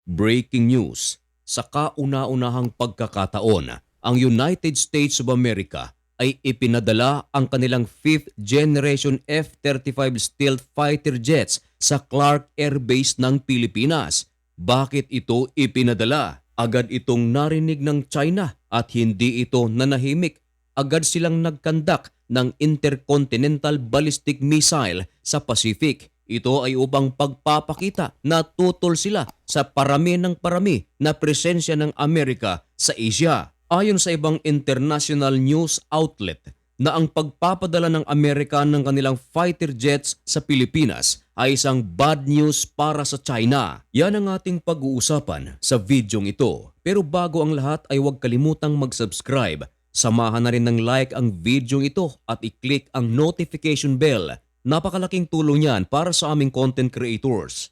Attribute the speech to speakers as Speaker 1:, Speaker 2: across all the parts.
Speaker 1: Breaking news, sa kauna-unahang pagkakataon, ang United States of America ay ipinadala ang kanilang 5th generation F-35 stealth fighter jets sa Clark Air Base ng Pilipinas. Bakit ito ipinadala? Agad itong narinig ng China at hindi ito nanahimik. Agad silang nagkandak ng intercontinental ballistic missile sa Pacific. Ito ay upang pagpapakita na tutol sila sa parami ng parami na presensya ng Amerika sa Asia. Ayon sa ibang international news outlet na ang pagpapadala ng Amerika ng kanilang fighter jets sa Pilipinas ay isang bad news para sa China. Yan ang ating pag-uusapan sa videong ito. Pero bago ang lahat ay huwag kalimutang mag-subscribe. Samahan na rin ng like ang videong ito at i-click ang notification bell. Napakalaking tulong yan para sa aming content creators.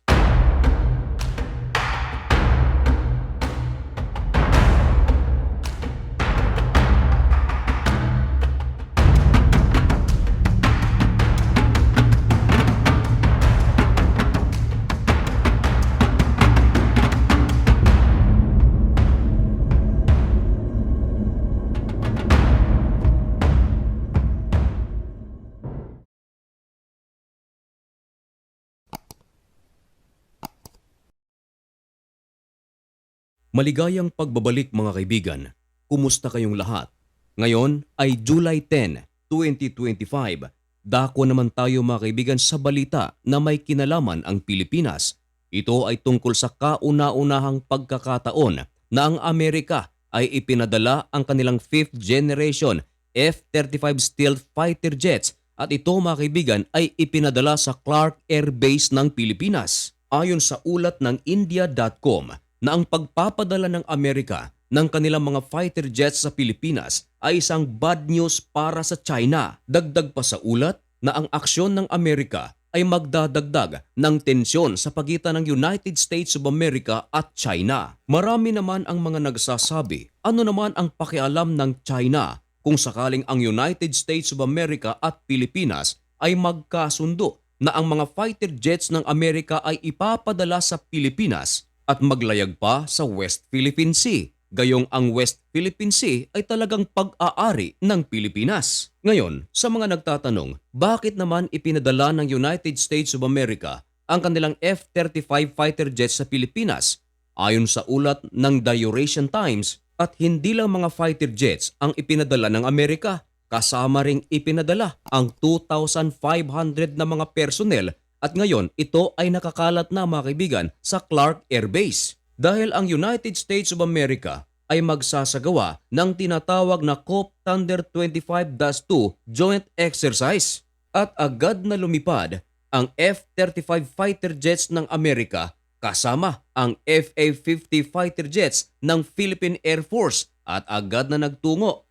Speaker 1: Maligayang pagbabalik mga kaibigan. Kumusta kayong lahat? Ngayon ay July 10, 2025. Dako naman tayo mga kaibigan sa balita na may kinalaman ang Pilipinas. Ito ay tungkol sa kauna-unahang pagkakataon na ang Amerika ay ipinadala ang kanilang 5th generation F-35 stealth fighter jets at ito mga kaibigan ay ipinadala sa Clark Air Base ng Pilipinas. Ayon sa ulat ng India.com, na ang pagpapadala ng Amerika ng kanilang mga fighter jets sa Pilipinas ay isang bad news para sa China. Dagdag pa sa ulat na ang aksyon ng Amerika ay magdadagdag ng tensyon sa pagitan ng United States of America at China. Marami naman ang mga nagsasabi, ano naman ang pakialam ng China kung sakaling ang United States of America at Pilipinas ay magkasundo na ang mga fighter jets ng Amerika ay ipapadala sa Pilipinas at maglayag pa sa West Philippine Sea. Gayong ang West Philippine Sea ay talagang pag-aari ng Pilipinas. Ngayon, sa mga nagtatanong, bakit naman ipinadala ng United States of America ang kanilang F-35 fighter jets sa Pilipinas? Ayon sa ulat ng The Eurasian Times, at hindi lang mga fighter jets ang ipinadala ng Amerika, kasama ring ipinadala ang 2,500 na mga personnel. At ngayon, ito ay nakakalat na mga kaibigan sa Clark Air Base. Dahil ang United States of America ay magsasagawa ng tinatawag na COP Thunder 25-2 Joint Exercise. At agad na lumipad ang F-35 fighter jets ng Amerika kasama ang FA-50 fighter jets ng Philippine Air Force at agad na nagtungo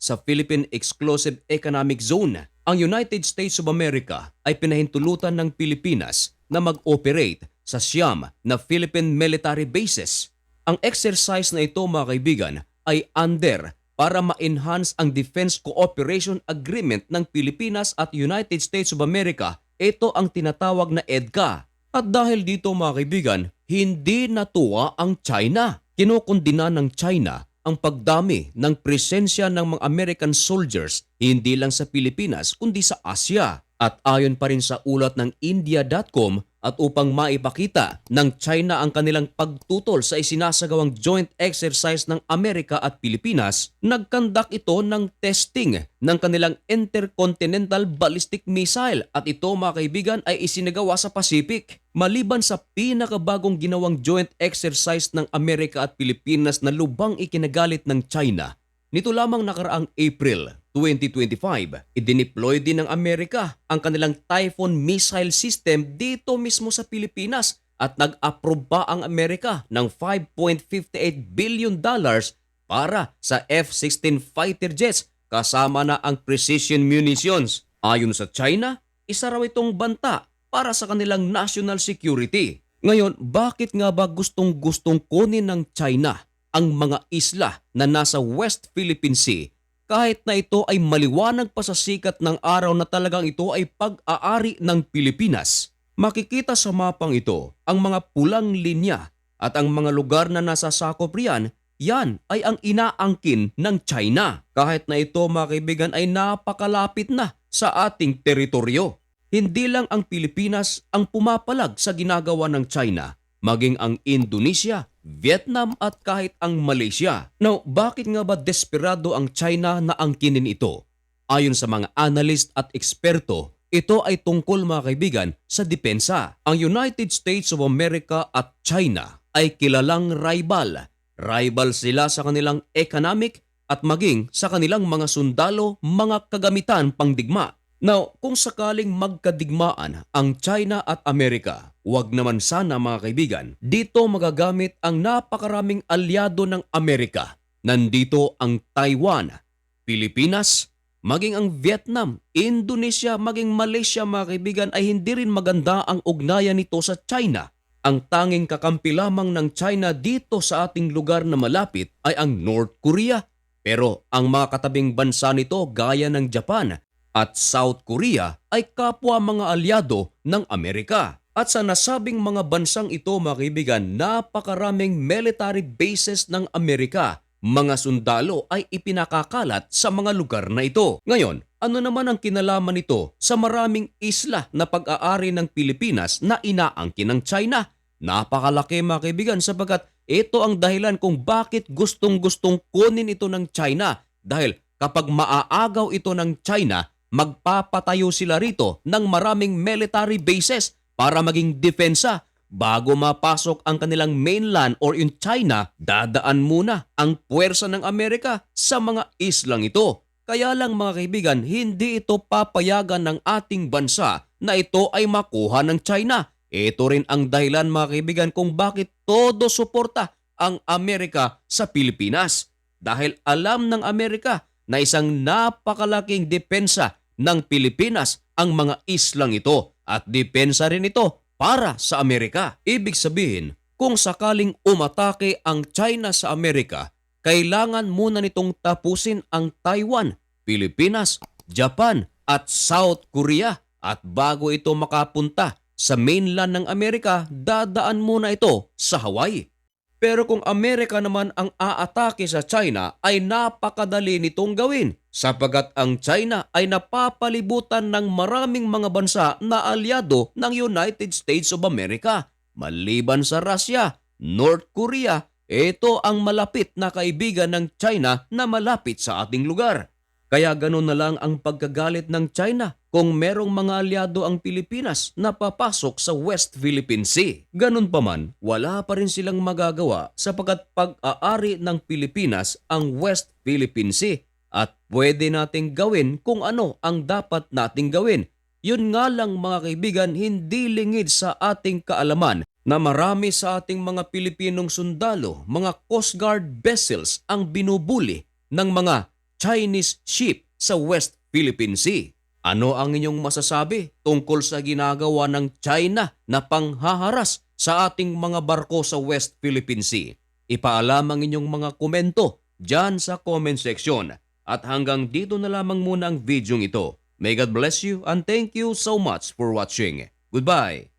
Speaker 1: sa Philippine Exclusive Economic Zone. Ang United States of America ay pinahintulutan ng Pilipinas na mag-operate sa 9 na Philippine military bases. Ang exercise na ito mga kaibigan ay under para ma-enhance ang Defense Cooperation Agreement ng Pilipinas at United States of America. Ito ang tinatawag na EDCA. At dahil dito mga kaibigan, hindi natuwa ang China. Kinukundina ng China ang pagdami ng presensya ng mga American soldiers hindi lang sa Pilipinas kundi sa Asia. At ayon pa rin sa ulat ng India.com, at upang maipakita ng China ang kanilang pagtutol sa isinasagawang joint exercise ng Amerika at Pilipinas, nagkandak ito ng testing ng kanilang intercontinental ballistic missile at ito mga kaibigan ay isinagawa sa Pacific. Maliban sa pinakabagong ginawang joint exercise ng Amerika at Pilipinas na lubang ikinagalit ng China, nito lamang nakaraang April 2025, idineploy din ng Amerika ang kanilang Typhoon missile system dito mismo sa Pilipinas at nag-approve pa ang Amerika ng $5.58 billion para sa F-16 fighter jets kasama na ang precision munitions. Ayon sa China, isa raw itong banta para sa kanilang national security. Ngayon, bakit nga ba gustong-gustong kunin ng China ang mga isla na nasa West Philippine Sea kahit na ito ay maliwanag pa sa sikat ng araw na talagang ito ay pag-aari ng Pilipinas? Makikita sa mapang ito ang mga pulang linya at ang mga lugar na nasasakop riyan, yan ay ang inaangkin ng China. Kahit na ito mga kaibigan ay napakalapit na sa ating teritoryo. Hindi lang ang Pilipinas ang pumapalag sa ginagawa ng China, maging ang Indonesia, Vietnam at kahit ang Malaysia. Now, bakit nga ba desperado ang China na angkinin ito? Ayon sa mga analyst at eksperto, ito ay tungkol mga kaibigan sa depensa. Ang United States of America at China ay kilalang rival. Rival sila sa kanilang economic at maging sa kanilang mga sundalo, mga kagamitan pangdigma. Now, kung sakaling magkadigmaan ang China at Amerika, wag naman sana mga kaibigan, dito magagamit ang napakaraming alyado ng Amerika. Nandito ang Taiwan, Pilipinas, maging ang Vietnam, Indonesia, maging Malaysia mga kaibigan ay hindi rin maganda ang ugnayan nito sa China. Ang tanging kakampi lamang ng China dito sa ating lugar na malapit ay ang North Korea. Pero ang mga katabing bansa nito gaya ng Japan at South Korea ay kapwa mga alyado ng Amerika. At sa nasabing mga bansang ito mga kaibigan, napakaraming military bases ng Amerika. Mga sundalo ay ipinakakalat sa mga lugar na ito. Ngayon, ano naman ang kinalaman nito sa maraming isla na pag-aari ng Pilipinas na inaangkin ng China? Napakalaki mga kaibigan sapagkat ito ang dahilan kung bakit gustong-gustong kunin ito ng China. Dahil kapag maaagaw ito ng China, magpapatayo sila rito ng maraming military bases para maging depensa. Bago mapasok ang kanilang mainland or in China, dadaan muna ang puwersa ng Amerika sa mga islang ito. Kaya lang mga kaibigan, hindi ito papayagan ng ating bansa na ito ay makuha ng China. Ito rin ang dahilan mga kaibigan kung bakit todo suporta ang Amerika sa Pilipinas. Dahil alam ng Amerika na isang napakalaking depensa ng Pilipinas ang mga islang ito at depensa rin ito para sa Amerika. Ibig sabihin, kung sakaling umatake ang China sa Amerika, kailangan muna nitong tapusin ang Taiwan, Pilipinas, Japan at South Korea. At bago ito makapunta sa mainland ng Amerika, dadaan muna ito sa Hawaii. Pero kung Amerika naman ang aatake sa China ay napakadali nitong gawin sapagat ang China ay napapalibutan ng maraming mga bansa na alyado ng United States of America. Maliban sa Russia, North Korea, ito ang malapit na kaibigan ng China na malapit sa ating lugar. Kaya ganun na lang ang pagkagalit ng China kung merong mga alyado ang Pilipinas na papasok sa West Philippine Sea. Ganun pa man, wala pa rin silang magagawa sapagkat pag-aari ng Pilipinas ang West Philippine Sea at pwede nating gawin kung ano ang dapat nating gawin. Yun nga lang mga kaibigan, hindi lingid sa ating kaalaman na marami sa ating mga Pilipinong sundalo, mga Coast Guard vessels ang binubuli ng mga Chinese ship sa West Philippine Sea. Ano ang inyong masasabi tungkol sa ginagawa ng China na panghaharas sa ating mga barko sa West Philippine Sea? Ipaalam ang inyong mga komento dyan sa comment section. At hanggang dito na lamang muna ang video ito. May God bless you and thank you so much for watching. Goodbye!